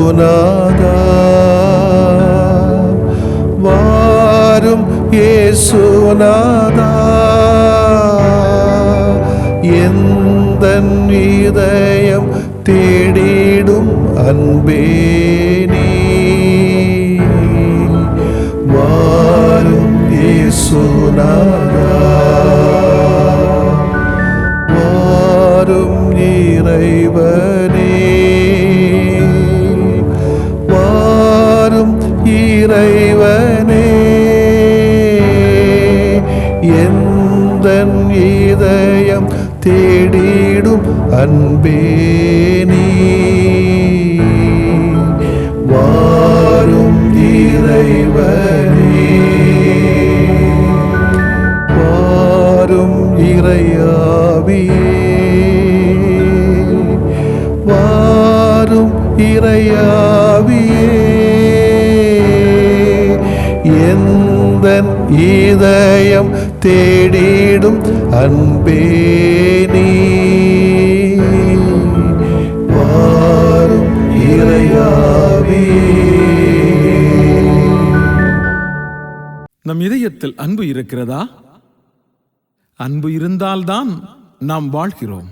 இயேசுநாதா வாரும் இயேசுநாதா எந்தன் இதயம் தேடிடும் அன்பே நீ வாரும் இயேசுநாதா வாரும் இறைவனே வாரும் இறைவனே எந்தன் இதயம் தேடிடும் அன்பே நீ வாரும் இறைவனே வாரும் இறையாவியே வாரும் இறையாவியே எந்தன் இதயம் தேடிடும் அன்பே நீ வாரும் இறையாவியே. நம் இதயத்தில் அன்பு இருக்கிறதா? அன்பு இருந்தால்தான் நாம் வாழ்கிறோம்.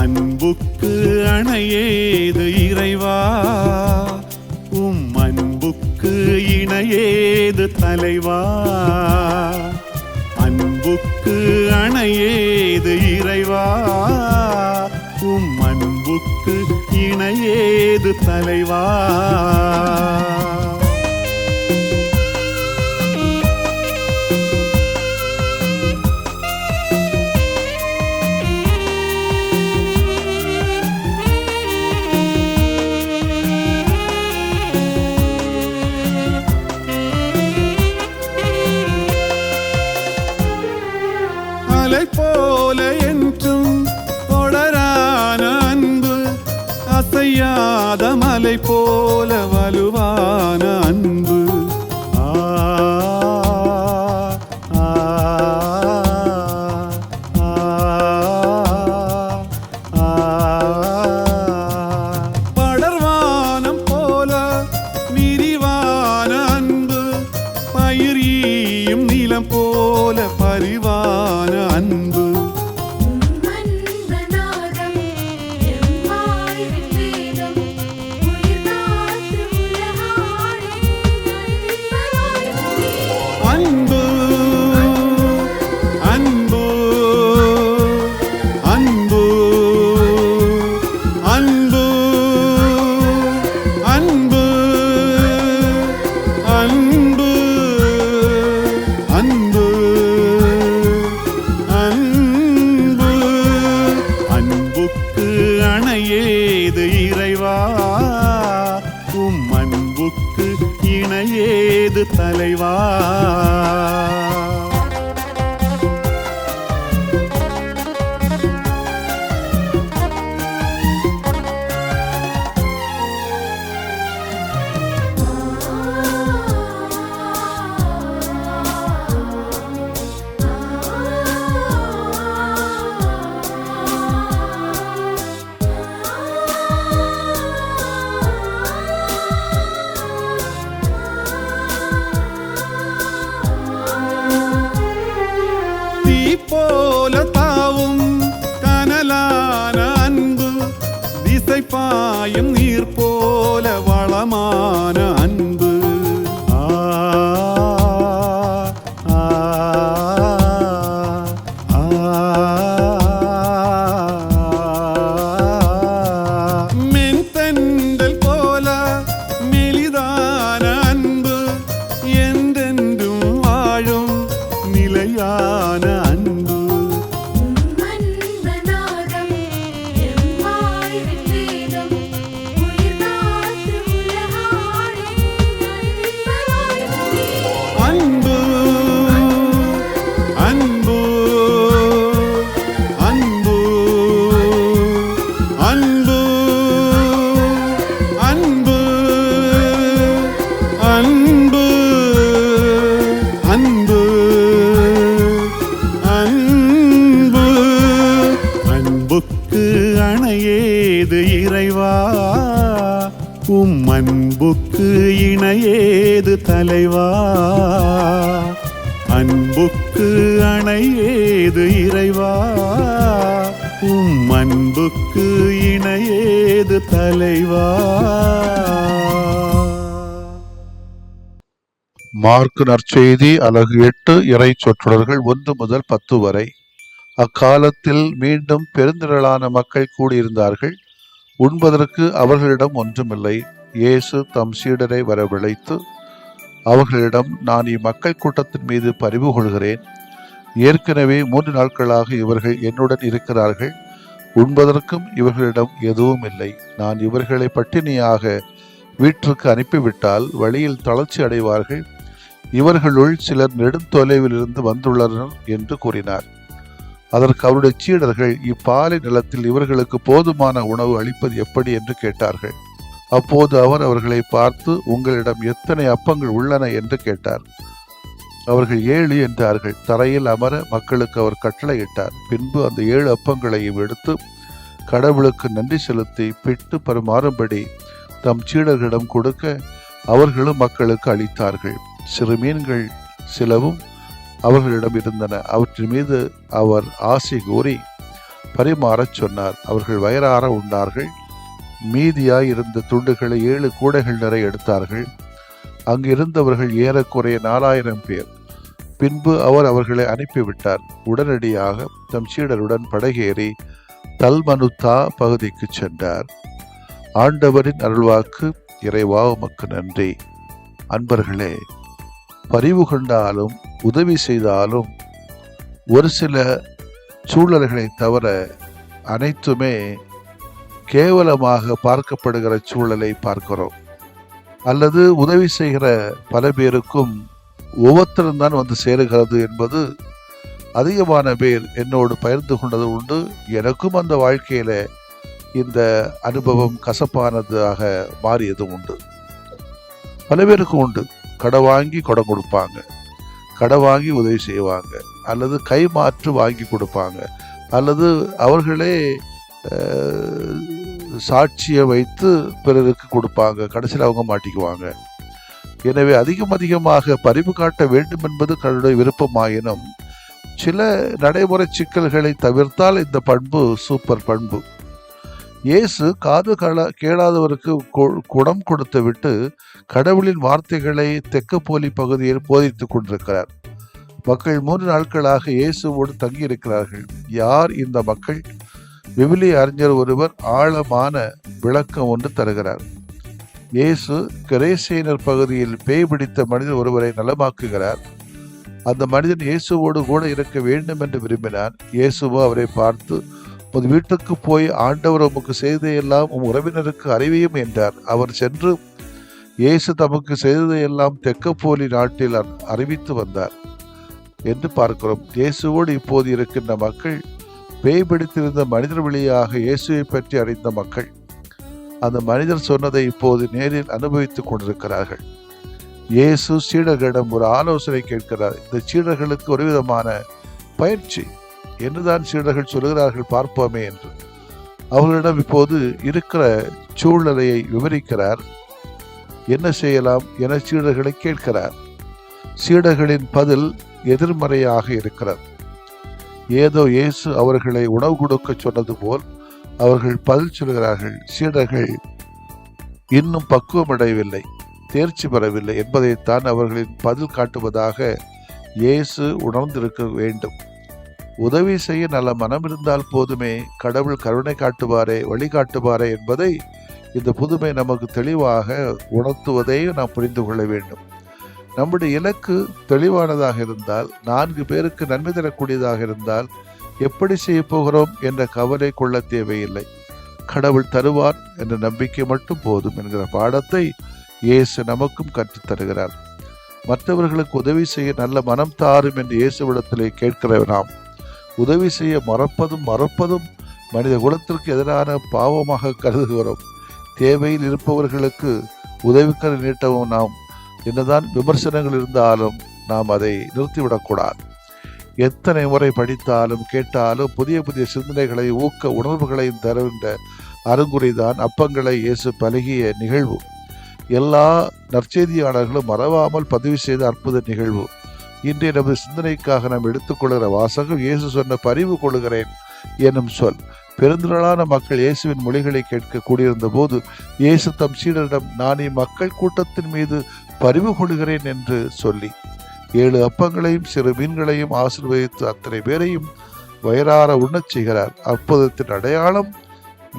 அன்புக்கு அணையேது இறைவா, உம் அன்புக்கு இணையேது தலைவா. அன்புக்கு அணையேது இறைவா, உம் அன்புக்கு இணையேது தலைவா. அலை போல என்றும் தொடரான அன்பு, அசையாத மலை போல வலுவான அன்பு. படர்வானம் போல விரிவான அன்பு, பயிர் ஈயும் நிலம் போல பரிவான அன்பு. அன்பு அன்பு அன்பு அன்பு அன்பு அன்பு அன்பு அன்பு. அன்புக்கு அணையேது இறைவா, உம் அன்புக்கு இணையேது தலைவா. போல தாவும் கனலான அன்பு, திசை பாயும் நீர் போல வளமான அன்பு. மென்தண்டல் போல மெலிதான அன்பு, என்றென்றும் வாழும் நிலையான அன்பு. அன்பு அன்புக்கு அணையேது இறைவா, அன்புக்கு இணையேது தலைவா. அன்புக்கு அணையேது இறைவா, அன்புக்கு இணையேது தலைவா. மார்க்கு நற்செய்தி அலகு 8 இறை சொற்றொடர்கள் 1 முதல் 10 வரை. அக்காலத்தில் மீண்டும் பெருந்திரளான மக்கள் கூடியிருந்தார்கள். உண்பதற்கு அவர்களிடம் ஒன்றுமில்லை. இயேசு தம் சீடரை வரவழைத்து அவர்களிடம், நான் இம்மக்கள் கூட்டத்தின் மீது பரிவு கொள்கிறேன். ஏற்கனவே 3 நாட்களாக இவர்கள் என்னுடன் இருக்கிறார்கள். உண்பதற்கும் இவர்களிடம் எதுவும் இல்லை. நான் இவர்களை பட்டினியாக வீட்டிற்கு அனுப்பிவிட்டால் வழியில் தளர்ச்சி அடைவார்கள். இவர்களுள் சிலர் நெடுந்தொலைவில் இருந்து வந்துள்ளனர் என்று கூறினார். அதற்கு அவருடைய சீடர்கள், இப்பாலை நிலத்தில் இவர்களுக்கு போதுமான உணவு அளிப்பது எப்படி என்று கேட்டார்கள். அப்போது அவர் அவர்களை பார்த்து, உங்களிடம் எத்தனை அப்பங்கள் உள்ளன என்று கேட்டார். அவர்கள் 7 என்றார்கள். தரையில் அமர மக்களுக்கு அவர் கட்டளையிட்டார். பின்பு அந்த 7 அப்பங்களையும் எடுத்து கடவுளுக்கு நன்றி செலுத்தி பிட்டு பரிமாறும்படி தம் சீடர்களிடம் கொடுக்க அவர்களும் மக்களுக்கு அளித்தார்கள். சிறு மீன்கள் சிலவும் அவர்களிடம் இருந்தன. அவற்றின் மீது அவர் ஆசை கூறி பரிமாறச் சொன்னார். அவர்கள் வயிறார உண்டார்கள். மீதியாய் இருந்த துண்டுகளை 7 கூடைகள் நிறைய எடுத்தார்கள். அங்கு இருந்தவர்கள் ஏறக்குறைய 4000 பேர். பின்பு அவர் அவர்களை அனுப்பிவிட்டார். உடனடியாக தம் சீடருடன் படகேறி தல்மனுத்தா பகுதிக்கு சென்றார். ஆண்டவரின் அருள்வாக்கு. இறைவா உமக்கு நன்றி. அன்பர்களே, பரிவு கொண்டாலும் உதவி செய்தாலும் ஒரு சில சூழல்களை தவிர அனைத்துமே கேவலமாக பார்க்கப்படுகிற சூழலை பார்க்கிறோம். அல்லது உதவி செய்கிற பல பேருக்கும் ஒவ்வொருத்தரும் வந்து சேருகிறது என்பது அதிகமான பேர் என்னோடு பகிர்ந்து கொண்டது உண்டு. எனக்கும் அந்த வாழ்க்கையில இந்த அனுபவம் கசப்பானதாக மாறியதும் உண்டு. பல பேருக்கும் உண்டு. கடை வாங்கி கொடை கொடுப்பாங்க, கடை வாங்கி உதவி செய்வாங்க, அல்லது கை மாற்று வாங்கி கொடுப்பாங்க, அல்லது அவர்களே சாட்சியை வைத்து பிறருக்கு கொடுப்பாங்க. கடைசியில் அவங்க மாட்டிக்குவாங்க. எனவே அதிகமாக பரிவு காட்ட வேண்டும் என்பது கடவுளுடைய விருப்பமாயினும் சில நடைமுறை சிக்கல்களை தவிர்த்தால் இந்த பண்பு சூப்பர் பண்பு. இயேசு காது கேளாதவருக்கு குடம் கொடுத்து விட்டு கடவுளின் வார்த்தைகளை தெக்கப்போலி பகுதியில் போதித்துக் கொண்டிருக்கிறார். மக்கள் 3 நாட்களாக இயேசுவோடு தங்கி இருக்கிறார்கள். யார் இந்த மக்கள்? விவிலிய அறிஞர் ஒருவர் ஆழமான விளக்கம் ஒன்று தருகிறார். இயேசு கெரேசேனர் பகுதியில் பேய் பிடித்த மனிதர் ஒருவரை நலமாக்குகிறார். அந்த மனிதன் இயேசுவோடு கூட இருக்க வேண்டும் என்று விரும்பினார். இயேசுவோ அவரை பார்த்து, உமது வீட்டுக்கு போய் ஆண்டவர் உமக்கு செய்ததையெல்லாம் உம் உறவினருக்கு அறிவியும் என்றார். அவர் சென்று இயேசு தமக்கு செய்ததையெல்லாம் தெக்கப்போலி நாட்டில் அறிவித்து வந்தார் என்று பார்க்கிறோம். இயேசுவோடு இப்போது இருக்கின்ற மக்கள் பேய் பிடித்திருந்த மனிதர் வழியாக இயேசுவை பற்றி அறிந்த மக்கள். அந்த மனிதர் சொன்னதை இப்போது நேரில் அனுபவித்துக் கொண்டிருக்கிறார்கள். இயேசு சீடர்களிடம் ஒரு ஆலோசனை கேட்கிறார். இந்த சீடர்களுக்கு ஒரு விதமான பயிற்சி. என்னதான் சீடர்கள் சொல்கிறார்கள் பார்ப்போமே என்று அவர்களிடம் இப்போது இருக்கிற சூழ்நிலையை விவரிக்கிறார். என்ன செய்யலாம் என சீடர்களை கேட்கிறார். சீடர்களின் பதில் எதிர்மறையாக இருக்கிறது. ஏதோ இயேசு அவர்களை உணவு கொடுக்க சொன்னது போல் அவர்கள் பதில் சொல்கிறார்கள். சீடர்கள் இன்னும் பக்குவமடையவில்லை, தேர்ச்சி பெறவில்லை என்பதைத்தான் அவர்களின் பதில் காட்டுவதாக இயேசு உணர்ந்திருக்க வேண்டும். உதவி செய்ய நல்ல மனம் இருந்தால் போதுமே, கடவுள் கருணை காட்டுவாரே, வழிகாட்டுவாரே என்பதை இந்த புதுமை நமக்கு தெளிவாக உணர்த்துவதை நாம் புரிந்து கொள்ள வேண்டும். நம்முடைய இலக்கு தெளிவானதாக இருந்தால், 4 பேருக்கு நன்மை தரக்கூடியதாக இருந்தால், எப்படி செய்ய போகிறோம் என்ற கவலை கொள்ள தேவையில்லை. கடவுள் தருவார் என்ற நம்பிக்கை மட்டும் போதும் என்கிற பாடத்தை இயேசு நமக்கும் கற்றுத்தருகிறார். மற்றவர்களுக்கு உதவி செய்ய நல்ல மனம் தாரும் என்று இயேசுவிடத்திலே கேட்கிற நாம் உதவி செய்ய மறப்பதும் மனித குலத்திற்கு எதிரான பாவமாக கருதுகிறோம். தேவையில் இருப்பவர்களுக்கு உதவிக்கரை நீட்டவும் நாம் என்னதான் விமர்சனங்கள் இருந்தாலும் நாம் அதை நிறுத்திவிடக்கூடாது. எத்தனை முறை படித்தாலும் கேட்டாலும் புதிய புதிய சிந்தனைகளை ஊக்க உணர்வுகளையும் தருகின்ற அருங்குறிதான் அப்பங்களை இயேசு பழகிய நிகழ்வு. எல்லா நற்செய்தியாளர்களும் மறவாமல் பதிவு செய்த அற்புத நிகழ்வு. இன்றைய நமது சிந்தனைக்காக நாம் எடுத்துக்கொள்கிற வாசகம் இயேசு சொன்ன பரிவு கொள்கிறேன் எனும் சொல். பெருந்திரளான மக்கள் இயேசுவின் மொழிகளை கேட்க கூடியிருந்த போது இயேசு தம் சீடரிடம், நான் மக்கள் கூட்டத்தின் மீது பரிவு கொள்கிறேன் என்று சொல்லி 7 அப்பங்களையும் சிறு மீன்களையும் ஆசீர்வதித்து அத்தனை பேரையும் வயிறார உண்ணச் செய்கிறார். அற்புதத்தின் அடையாளம்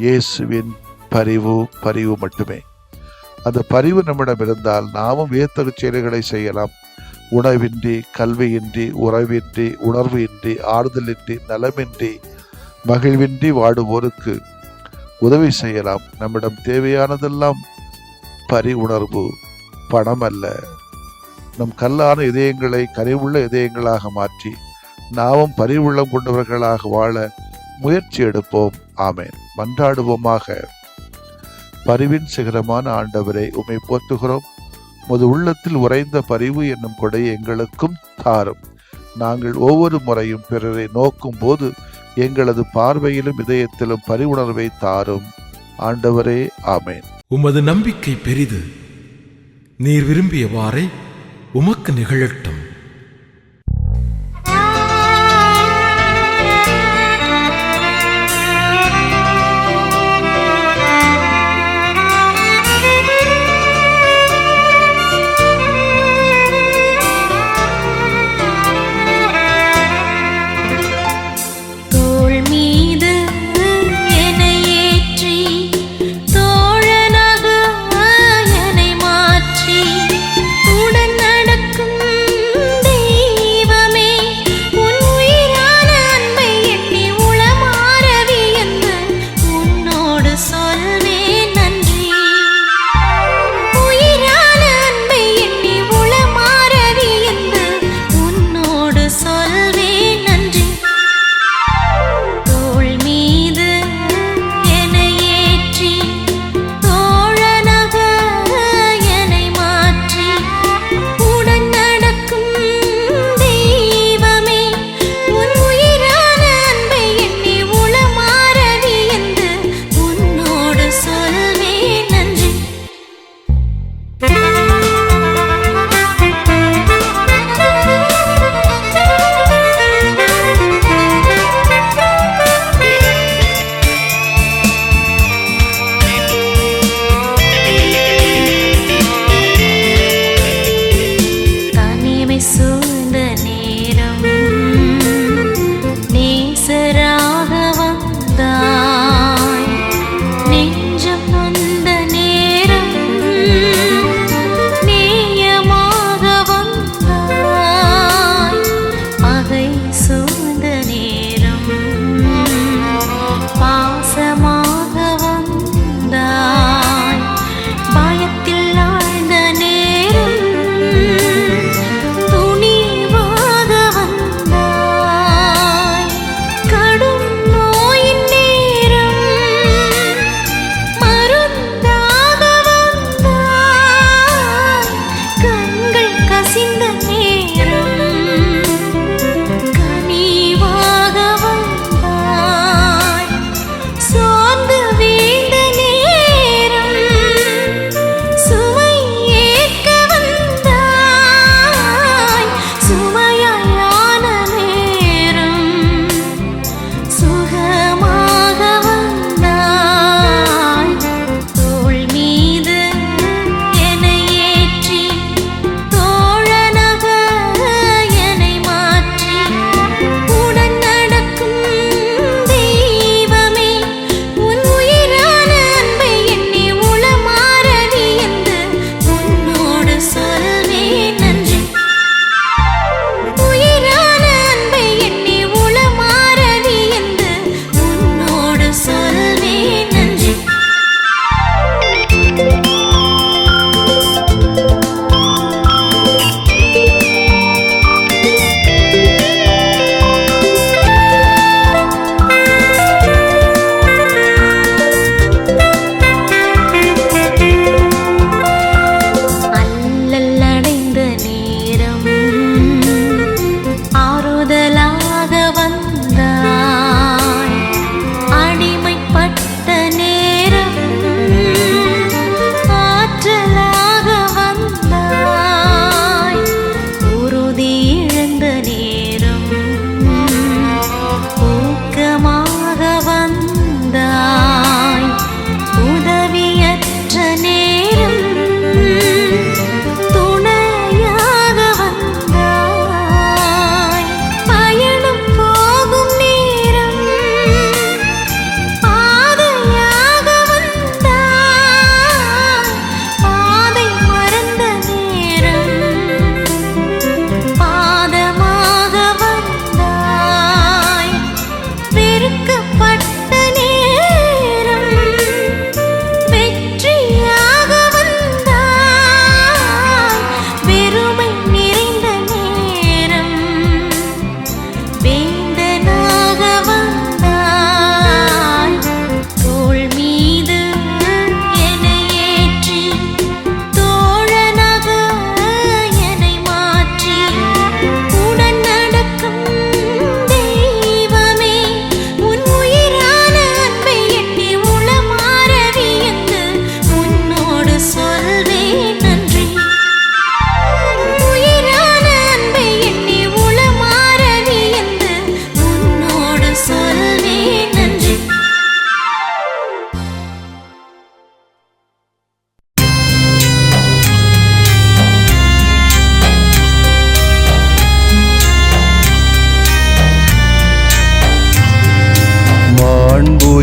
இயேசுவின் பரிவு மட்டுமே. அந்த பரிவு நம்மிடம் இருந்தால் நாமும் வியத்தகு செயல்களை செய்யலாம். உணவின்றி, கல்வியின்றி, உறவின்றி, உணர்வு இன்றி, ஆறுதலின்றி, நலமின்றி, மகிழ்வின்றி வாடுவோருக்கு உதவி செய்யலாம். நம்மிடம் தேவையானதெல்லாம் உணர்வு, பணம் அல்ல. நம் கல்லான இதயங்களை கனிவுள்ள இதயங்களாக மாற்றி நாமும் பரிவுள்ளம் கொண்டவர்களாக வாழ முயற்சி எடுப்போம். ஆமேன். மன்றாடுவோமாக. பரிவின் சிகரமான ஆண்டவரை, உம்மை போற்றுகிறோம். உமது உள்ளத்தில் உறைந்த பரிவு என்னும் கொடை எங்களுக்கும் தாரும். நாங்கள் ஒவ்வொரு முறையும் பிறரை நோக்கும் போது எங்களது பார்வையிலும் இதயத்திலும் பரிவுணர்வை தாரும். ஆண்டவரே, ஆமேன். உமது நம்பிக்கை பெரிது, நீர் விரும்பியவாறே உமக்கு நிகழட்டும். So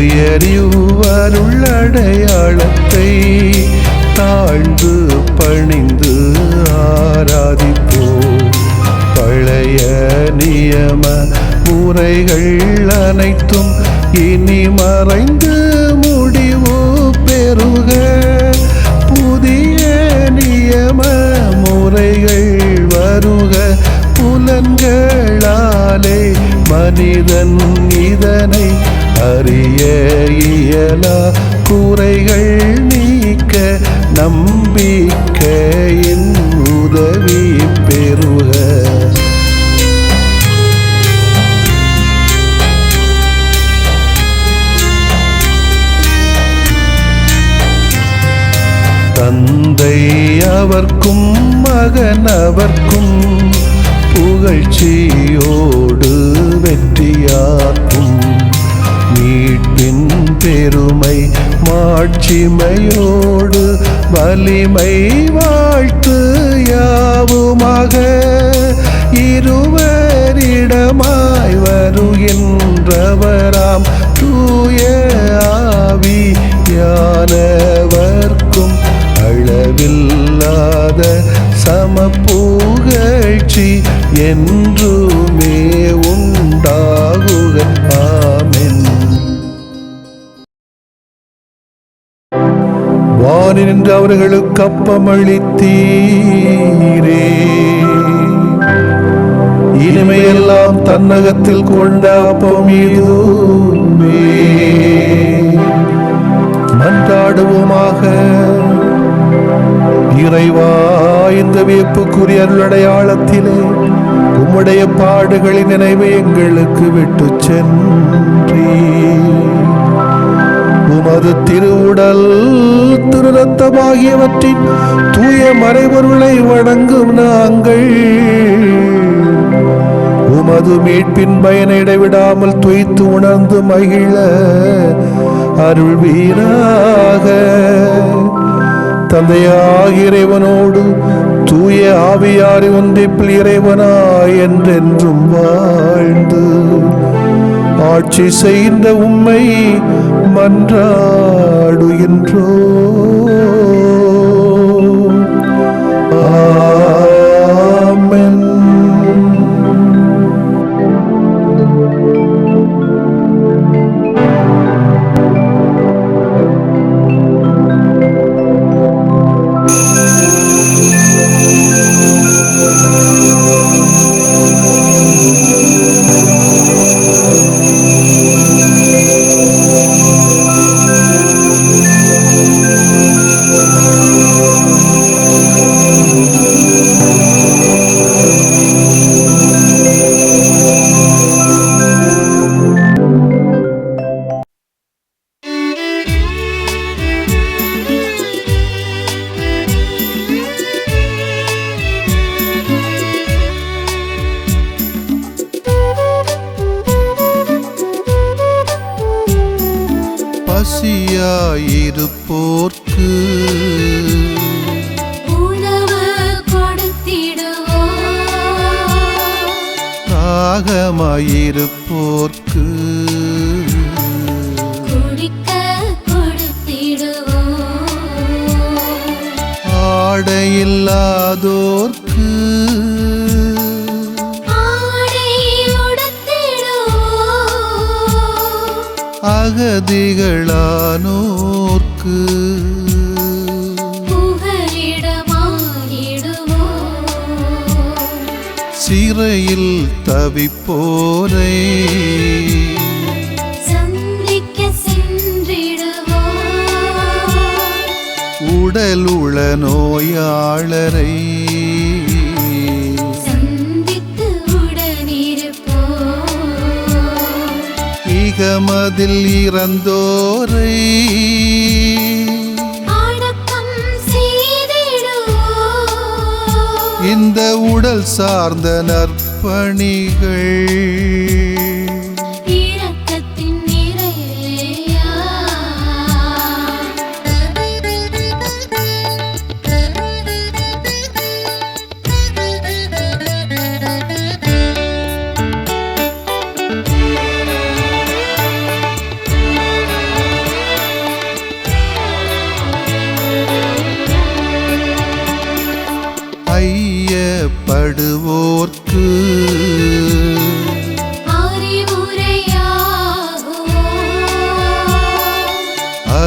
உயரிவருள்ளடையாளத்தை தாழ்ந்து பணிந்து ஆராதிப்போம். பழைய நியம முறைகள் அனைத்தும் இனி மறைந்து முடிவு பெறுக. புதிய நியம முறைகள் வருக. புலன்களாலே மனிதன் இதனை அறிய இயலா. குறைகள் நீக்க நம்பிக்கையின் உதவி பெறுக. தந்தை அவர்க்கும் மகன் அவர்க்கும் புகழ்ச்சியோடு வெற்றியாக்கும். மீட்பின் பெருமை மாட்சிமையோடு வலிமை வாழ்த்து யாவுமாக. இருவரிடமாய் வருகின்றவராம் தூய ஆவியானவர்க்கும் அளவில்லாத சமப்புகழ்ச்சி என்றுமே உண்டாகுக. ஆமென். வானில் நின்று அவர்களுக்கு அப்பமளித்தீரே. இனிமையெல்லாம் தன்னகத்தில் கொண்ட அப்பம் இதுவே. மன்றாடுவோமாக. இறைவா, இந்த வியப்புக்குரிய அருளடையாளத்திலே உம்முடைய பாடுகளின் நினைவை எங்களுக்கு விட்டு சென்றீ. உமது திருவுடல் திருரத்தமாகியவற்றின் தூய மறைபொருளை வணங்கும் நாங்கள் உமது மீட்பின் பயனை இடைவிடாமல் துய்த்து உணர்ந்து மகிழ அருள்வீராக. தந்தையாகிய இறைவனோடு தூய ஆவியாரை ஒன்றிப்பில் இறைவனாய் என்றென்றும் வாழ்ந்து ஆட்சி செய்கின்ற உம்மை மன்றாடுகின்றோம். ஆமென். பசியாயிருப்போர்க்கு உணவு கொடுத்திடுவோம். தாகமாயிருப்போர்க்கு குடிக்க கொடுத்திடுவோம். ஆடையில்லாதோர்க்கு ஆடை உடுத்திடுவோம். அகதிகளானோர்க்கு புகலிடமாயிடுவோம். சிறையில் தவிப்போரை சந்திக்க சென்றிடுவோம். உடலுள நோயாளரை சந்தித்து உடனிருப்போம். இகமதில் இறந்தோரை அடக்கம் செய்திடுவோம். இந்த உடல் சார்ந்த நற்பணிகள் இரக்கத்தின் நிறையா.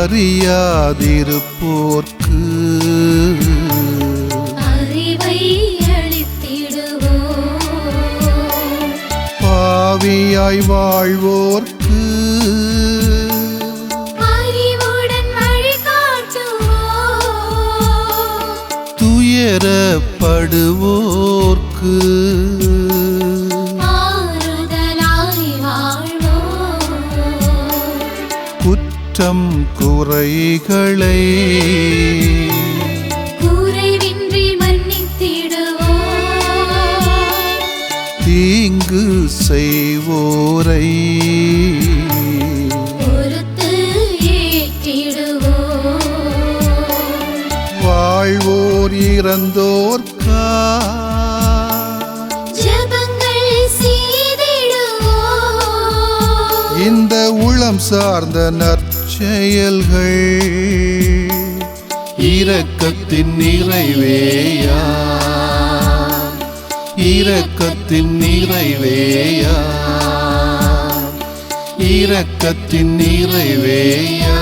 அறியாதிருப்போர்க்கு அறிவை அளித்திடுவோம். பாவியாய் வாழ்வோர்க்கு அறிவுடன் வழிகாட்டுவோம். துயரப்படுவோர்க்கு ஆறுதலாய் வாழ்வோம். குற்றம் குறைகளை குறைவின்றி மன்னித்திடுவோம். தீங்கு செய்வோரை பொறுத்து ஏற்றிடுவோம். வாழ்வோர் இறந்தோர்க்கா ஜெபங்கள் செய்திடுவோம். இந்த உளம் சார்ந்த நற்செயல்கள் இரக்கத்தின் நிறைவேயா இரக்கத்தின் நிறைவேயா இரக்கத்தின் நிறைவேயா.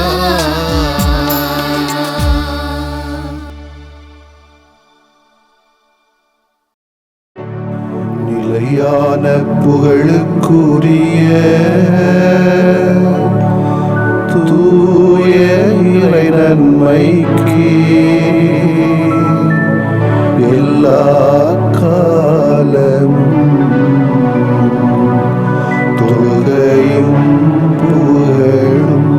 நிலையான புகழுக்குரிய தூய இறை நன்மைக்கு எல்லா காலமும் தொழுகையும் புகழும்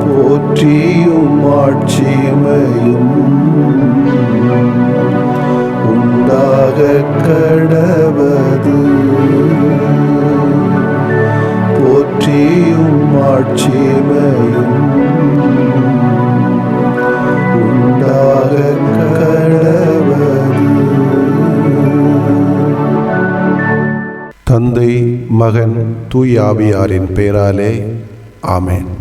போற்றியும் ஆட்சிமையும் உண்டாக கடவது. போற்றியும் ஆட்சிமையும் உண்டாக கடவது. தந்தை மகன் தூய் ஆவியாரின் பெயராலே ஆமென்.